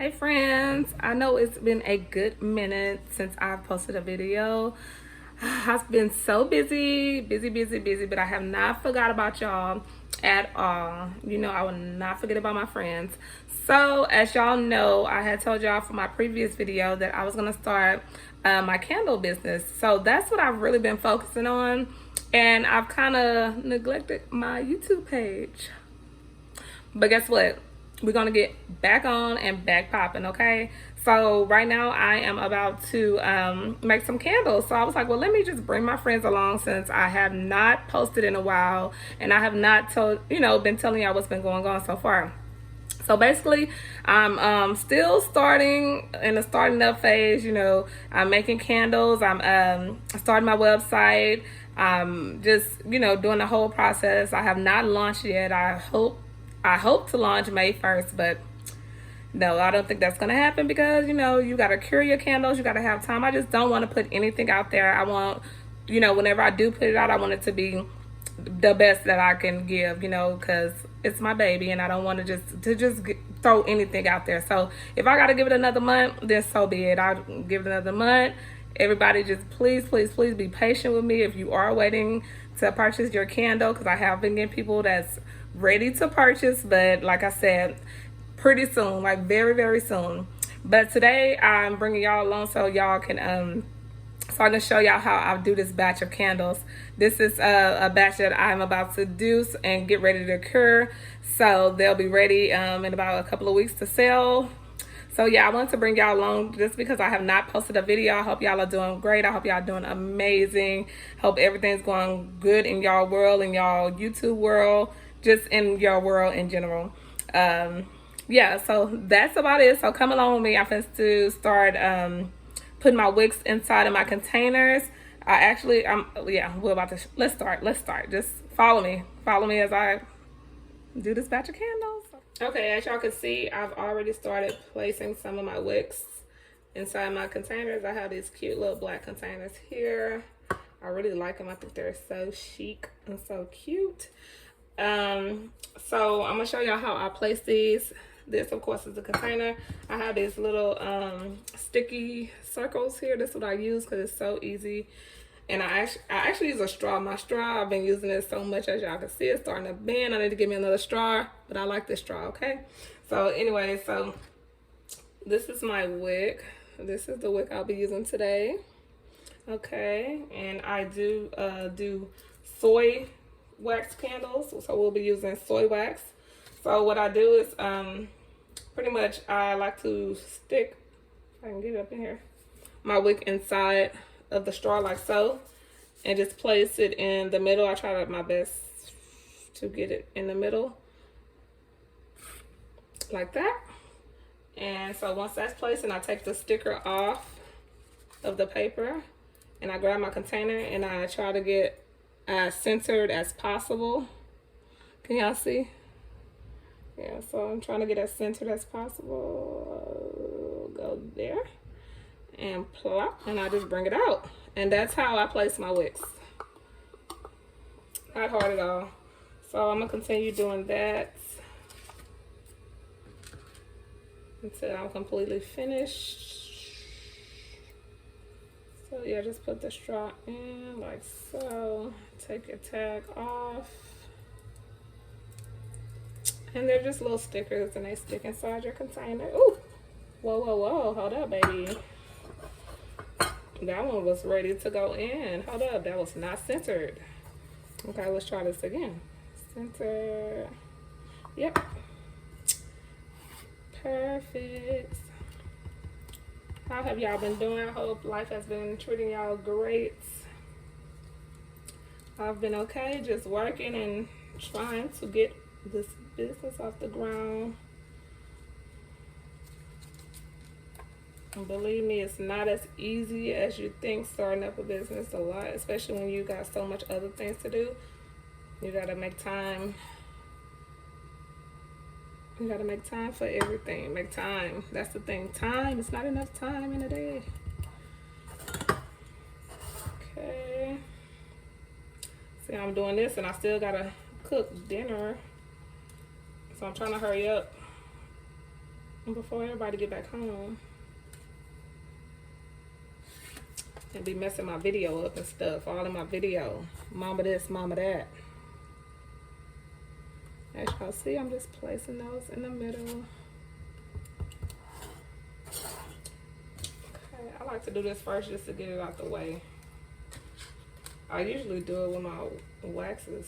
Hey friends, I know it's been a good minute since I've posted a video. I've been so busy, but I have not forgot about y'all at all. You know, I will not forget about my friends. So as y'all know, I had told y'all from my previous video that I was gonna start my candle business. So that's what I've really been focusing on. And I've kind of neglected my YouTube page. But guess what? We're gonna get back on and back popping, okay? So right now I am about to make some candles. So I was like, well, let me just bring my friends along since I have not posted in a while and I have not been telling y'all what's been going on so far. So basically, I'm still starting in the starting up phase. I'm making candles. I'm starting my website. Just doing the whole process. I have not launched yet. I hope to launch May 1st, but no, I don't think that's gonna happen because you gotta cure your candles. You gotta have time. I just don't want to put anything out there. I want, whenever I do put it out, I want it to be the best that I can give, because it's my baby and I don't want to throw anything out there. So if I got to give it another month, then so be it. I'll give it another month. Everybody just please be patient with me if you are waiting to purchase your candle, because I have been getting people that's ready to purchase, but like I said, pretty soon, like very soon. But today I'm bringing y'all along so y'all can so I can show y'all how I do this batch of candles. This is a batch that I'm about to do and get ready to cure. So they'll be ready in about a couple of weeks to sell. So yeah, I wanted to bring y'all along just because I have not posted a video. I hope y'all are doing great. I hope y'all doing amazing. Hope everything's going good in y'all world, in y'all YouTube world, just in your world in general. Yeah, so that's about it. So come along with me. I'm going to start putting my wicks inside of my containers. We're about to, let's start. Just follow me as I do this batch of candles. Okay, as y'all can see, I've already started placing some of my wicks inside my containers. I have these cute little black containers here. I really like them. I think they're so chic and so cute. So I'm gonna show y'all how I place these. This, of course, is the container. I have these little sticky circles here. This is what I use because it's so easy. And I actually use a straw. My straw, I've been using it so much, as y'all can see, it's starting to bend. I need to get me another straw, but I like this straw, okay? So anyway, so this is my wick. This is the wick I'll be using today, okay? And I do soy wax candles, so we'll be using soy wax. So what I do is pretty much I like to stick, if I can get it up in here, my wick inside of the straw like so, and just place it in the middle. I try my best to get it in the middle like that. And so once that's placed, and I take the sticker off of the paper, and I grab my container and I try to get as centered as possible. Can y'all see? Yeah, so I'm trying to get as centered as possible. Go there and plop, and I just bring it out. And that's how I place my wicks. Not hard at all. So I'm gonna continue doing that until I'm completely finished. So yeah, just put the straw in like so. Take your tag off. And they're just little stickers and they stick inside your container. Ooh, whoa, hold up, baby. That one was ready to go in. Hold up, that was not centered. Okay, let's try this again. Center. Yep. Perfect. How have y'all been doing? I hope life has been treating y'all great. I've been okay, just working and trying to get this business off the ground. And believe me, it's not as easy as you think starting up a business a lot, especially when you got so much other things to do. You gotta make time. You gotta make time for everything. Make time. That's the thing. Time. It's not enough time in a day. Okay. See, I'm doing this and I still gotta cook dinner. So I'm trying to hurry up before everybody get back home and be messing my video up and stuff. All in my video. Mama this, mama that. As y'all see, I'm just placing those in the middle. Okay, I like to do this first just to get it out the way. I usually do it when my wax is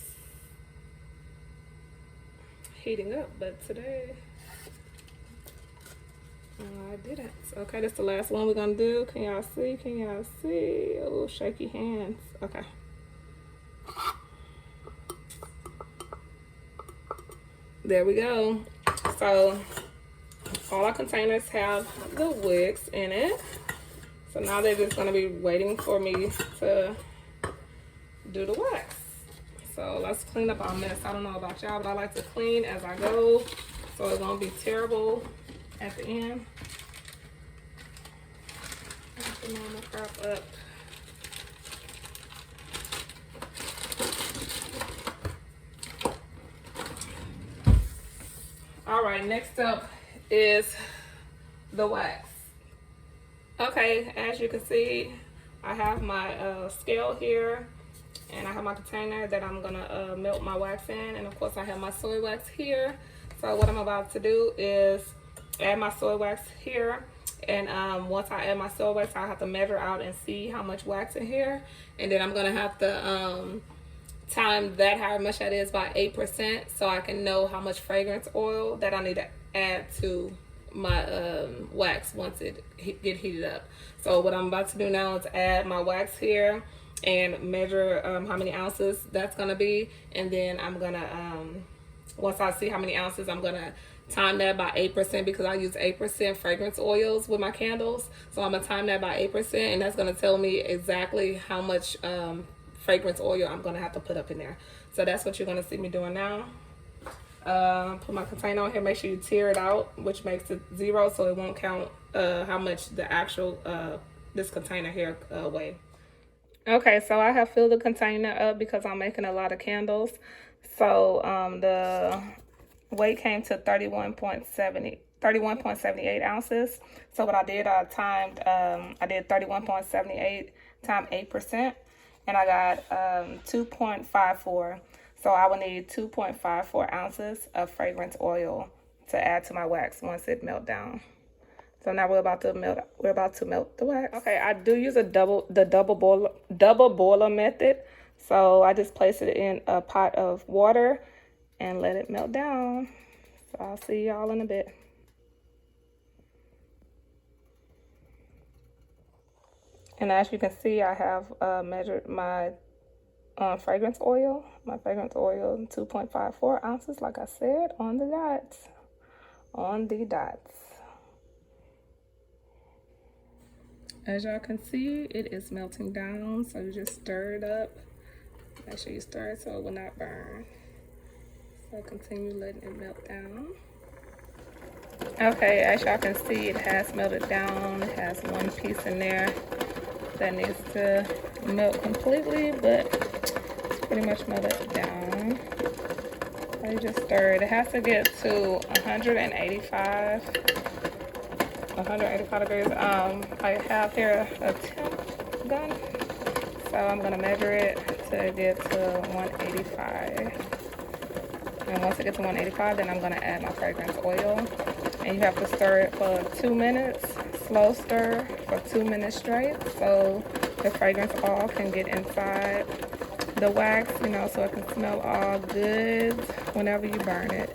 heating up, but today I didn't. Okay, that's the last one we're gonna do. Can y'all see? Can y'all see? Oh, shaky hands. Okay. There we go. So all our containers have the wicks in it. So now they're just gonna be waiting for me to do the wax. So let's clean up our mess. I don't know about y'all, but I like to clean as I go, so it won't be terrible at the end. I'm gonna crop up. All right, next up is the wax. Okay, as you can see, I have my scale here, and I have my container that I'm gonna melt my wax in, and of course I have my soy wax here. So what I'm about to do is add my soy wax here, and once I add my soy wax, I have to measure out and see how much wax in here, and then I'm gonna have to time that, however much that is, by 8%, so I can know how much fragrance oil that I need to add to my wax once it get heated up. So what I'm about to do now is add my wax here and measure how many ounces that's gonna be, and then I'm gonna once I see how many ounces, I'm gonna time that by 8%, because I use 8% fragrance oils with my candles. So I'm gonna time that by 8%, and that's gonna tell me exactly how much fragrance oil I'm gonna have to put up in there. So that's what you're gonna see me doing now. Put my container on here. Make sure you tear it out, which makes it 0, so it won't count how much the actual this container here weigh. Okay, so I have filled the container up because I'm making a lot of candles. So the weight came to 31.78 ounces. So what I did, I timed, I did 31.78 times 8%, and I got 2.54. So I will need 2.54 ounces of fragrance oil to add to my wax once it melt down. So now we're about to melt the wax. Okay, I do use a double boiler method. So I just place it in a pot of water and let it melt down. So I'll see y'all in a bit. And as you can see, I have measured my fragrance oil. My fragrance oil, 2.54 ounces, like I said, on the dots. On the dots. As y'all can see, it is melting down, so you just stir it up. Make sure you stir it so it will not burn. So continue letting it melt down. Okay, as y'all can see, it has melted down. It has one piece in there that needs to melt completely, but it's pretty much melted down. So you just stir it. It has to get to 185 degrees. I have here a temp gun, so I'm gonna measure it to get to 185. And once it gets to 185, then I'm gonna add my fragrance oil. And you have to stir it for 2 minutes, slow stir for 2 minutes straight, so the fragrance oil can get inside the wax, you know, so it can smell all good whenever you burn it.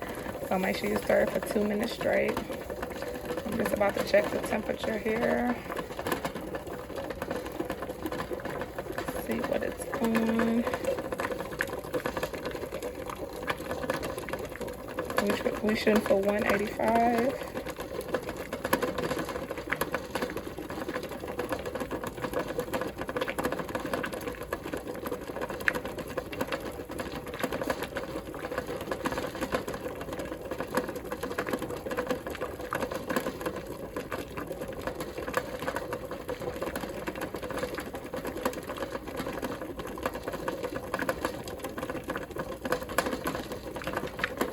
So make sure you stir it for 2 minutes straight. I'm just about to check the temperature here. See what it's on. We shooting for 185.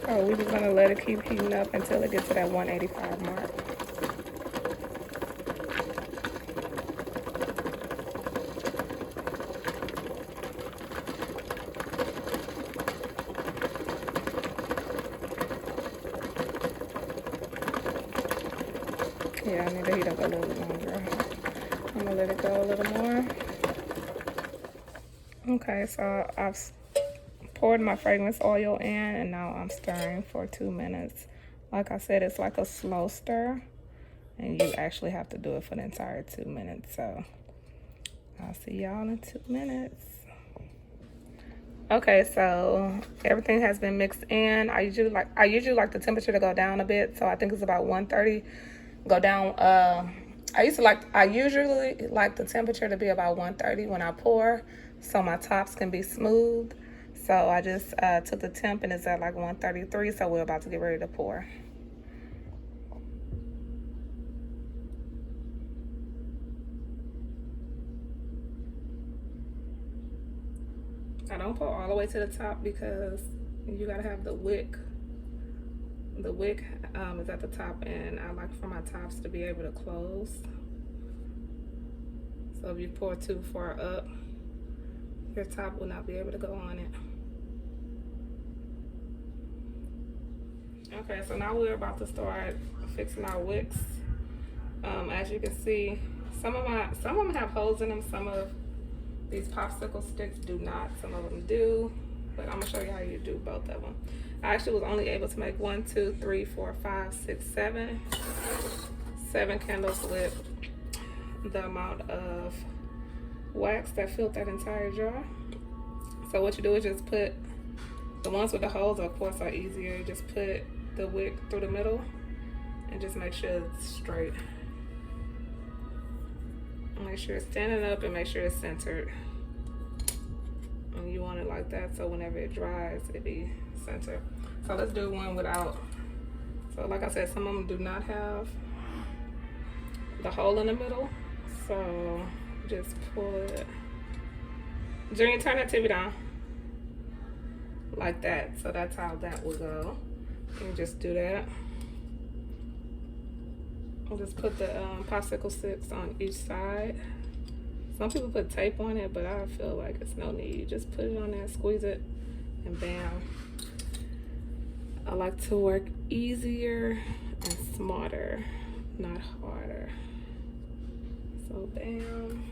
So we're just gonna let it keep heating up until it gets to that 185 mark. Yeah, I need to heat up a little bit longer. I'm gonna let it go a little more. Okay, so I've poured my fragrance oil in, and now I'm stirring for 2 minutes. Like I said, it's like a slow stir, and you actually have to do it for the entire 2 minutes. So I'll see y'all in 2 minutes. Okay, so everything has been mixed in. I usually like the temperature to go down a bit, so I think it's about 130. Go down. I usually like the temperature to be about 130 when I pour, so my tops can be smooth. So I just took the temp and it's at like 133. So we're about to get ready to pour. I don't pour all the way to the top because you gotta have the wick. The wick is at the top, and I like for my tops to be able to close. So if you pour too far up, your top will not be able to go on it. Okay, so now we're about to start fixing our wicks. As you can see, some of them have holes in them. Some of these popsicle sticks do not. Some of them do, but I'm gonna show you how you do both of them. I actually was only able to make 1, 2, 3, 4, 5, 6, 7 candles with the amount of wax that filled that entire jar. So what you do is just put the ones with the holes, of course, are easier. You just put the wick through the middle and just make sure it's straight. Make sure it's standing up and make sure it's centered. And you want it like that, so whenever it dries, it be centered. So let's do one without. So like I said, some of them do not have the hole in the middle. So just pull it. Junior, turn that TV down. Like that. So that's how that will go. You just do that. I'll just put the popsicle sticks on each side. Some people put tape on it, but I feel like it's no need. You just put it on there, squeeze it, and bam. I like to work easier and smarter, not harder. So bam,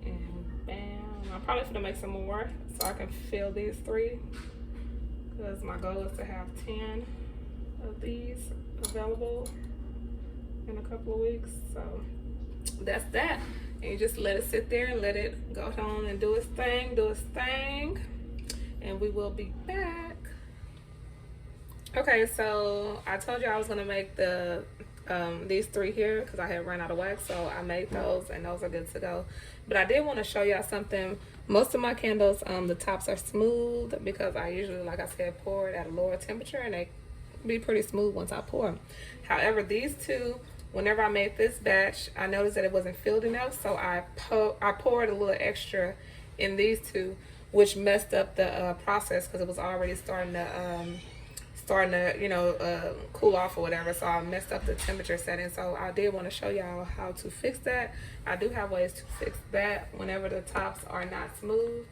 and bam. I'm probably gonna make some more so I can fill these 3, because my goal is to have 10 of these available in a couple of weeks. So that's that. And you just let it sit there and let it go on and do its thing, and we will be back. Okay, so I told you I was gonna make the these 3 here because I had run out of wax, so I made those, and those are good to go. But I did want to show y'all something. Most of my candles, the tops are smooth because I usually, like I said, pour it at a lower temperature, and they be pretty smooth once I pour them. However, these 2, whenever I made this batch, I noticed that it wasn't filled enough, so I poured a little extra in these 2, which messed up the process because it was already starting to cool off or whatever. So I messed up the temperature setting. So I did want to show y'all how to fix that. I do have ways to fix that whenever the tops are not smooth.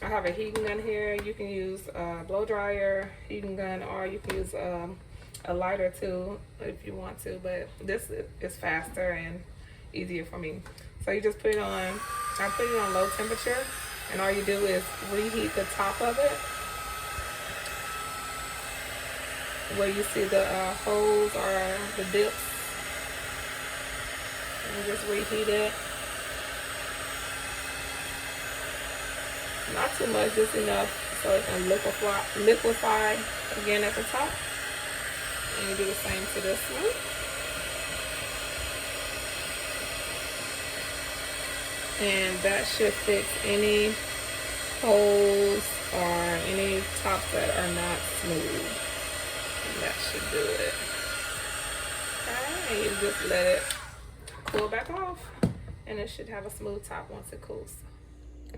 I have a heating gun here. You can use a blow dryer, heating gun, or you can use a lighter too if you want to, but this is faster and easier for me. So you just put it on, I put it on low temperature, and all you do is reheat the top of it where you see the holes or the dips, and just reheat it. Not too much, just enough so it can liquefy again at the top. And you do the same to this one. And that should fix any holes or any tops that are not smooth. And that should do it. Okay, and you just let it cool back off, and it should have a smooth top once it cools.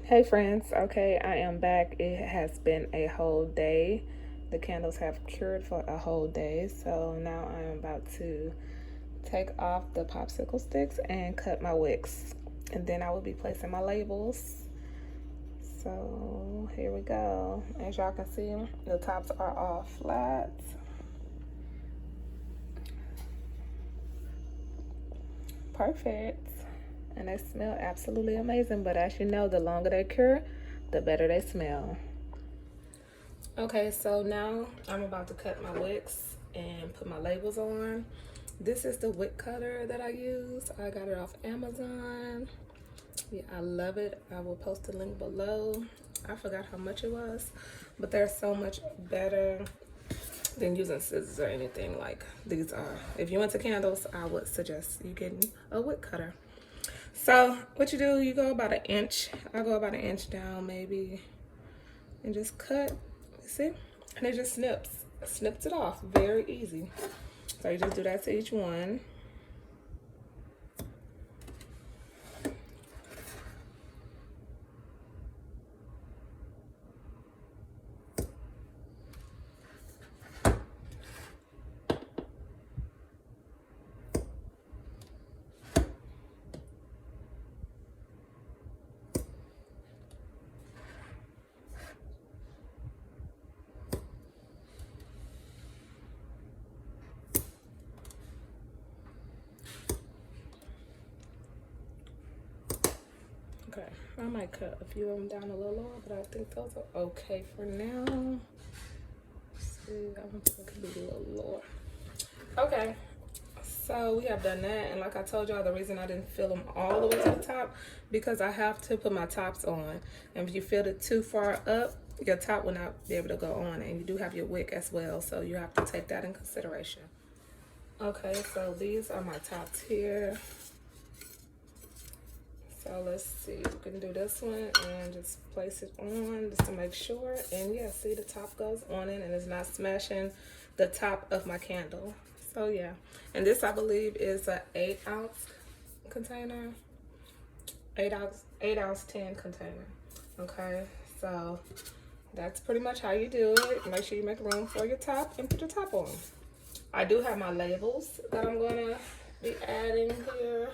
Hey friends, okay, I am back. It has been a whole day. The candles have cured for a whole day, so now I'm about to take off the popsicle sticks and cut my wicks, and then I will be placing my labels. So here we go. As y'all can see, the tops are all flat. perfect. And they smell absolutely amazing. But as you know, the longer they cure, the better they smell. Okay, so now I'm about to cut my wicks and put my labels on. This is the wick cutter that I use. I got it off Amazon. Yeah, I love it. I will post the link below. I forgot how much it was, but they're so much better than using scissors or anything like these are. If you're into candles, I would suggest you getting a wick cutter. So what you do, you go about an inch. I go about an inch down maybe, and just cut. See, and it just snips it off. Very easy. So you just do that to each one. Okay, I might cut a few of them down a little lower, but I think those are okay for now. Let's see, I want them to be a little lower. Okay, so we have done that, and like I told y'all, the reason I didn't fill them all the way to the top, because I have to put my tops on. And if you filled it too far up, your top will not be able to go on, and you do have your wick as well, so you have to take that in consideration. Okay, so these are my tops here. So let's see, we can do this one and just place it on just to make sure. And yeah, see, the top goes on it and it's not smashing the top of my candle. So yeah, and this I believe is a 8-ounce container, 8-ounce tin container. Okay, so that's pretty much how you do it. Make sure you make room for your top and put your top on. I do have my labels that I'm gonna be adding here.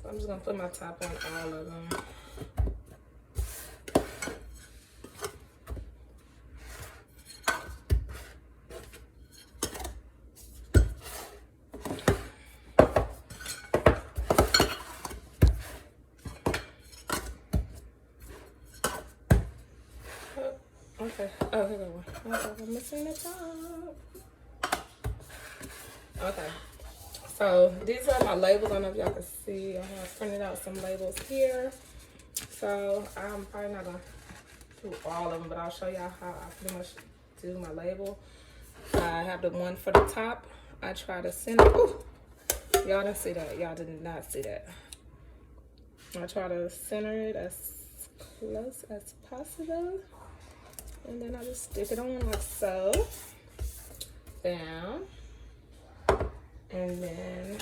So I'm just gonna put my top on all of them. Okay. Oh, here we go. Okay, I'm missing the top. Okay. So these are my labels. I don't know if y'all can see. I have printed out some labels here. So I'm probably not gonna do all of them, but I'll show y'all how I pretty much do my label. I have the one for the top. I try to center. Y'all didn't see that. Y'all did not see that. I try to center it as close as possible. And then I just stick it on like so. Bam. And then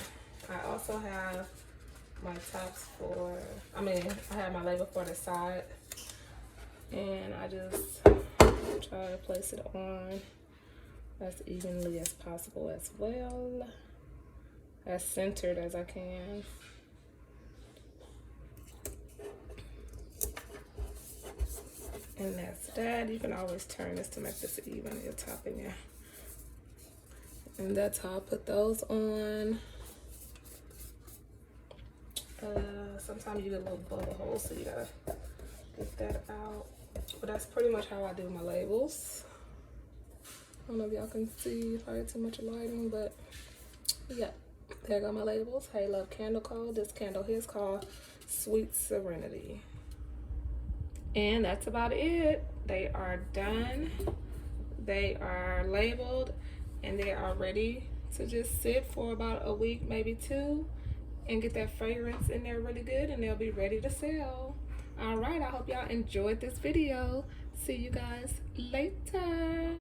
I also have my tops for, I have my label for the side. And I just try to place it on as evenly as possible as well. As centered as I can. And that's that. You can always turn this to make this even, your top in there. And that's how I put those on. Sometimes you get a little bubble hole, so you gotta get that out. But that's pretty much how I do my labels. I don't know if y'all can see, probably too much lighting, but yeah, there go my labels. Hey Love Candle Co. This candle here is called Sweet Serenity. And that's about it. They are done. They are labeled and they are ready to just sit for about a week, maybe 2, and get that fragrance in there really good, and they'll be ready to sell. All right, I hope y'all enjoyed this video. See you guys later.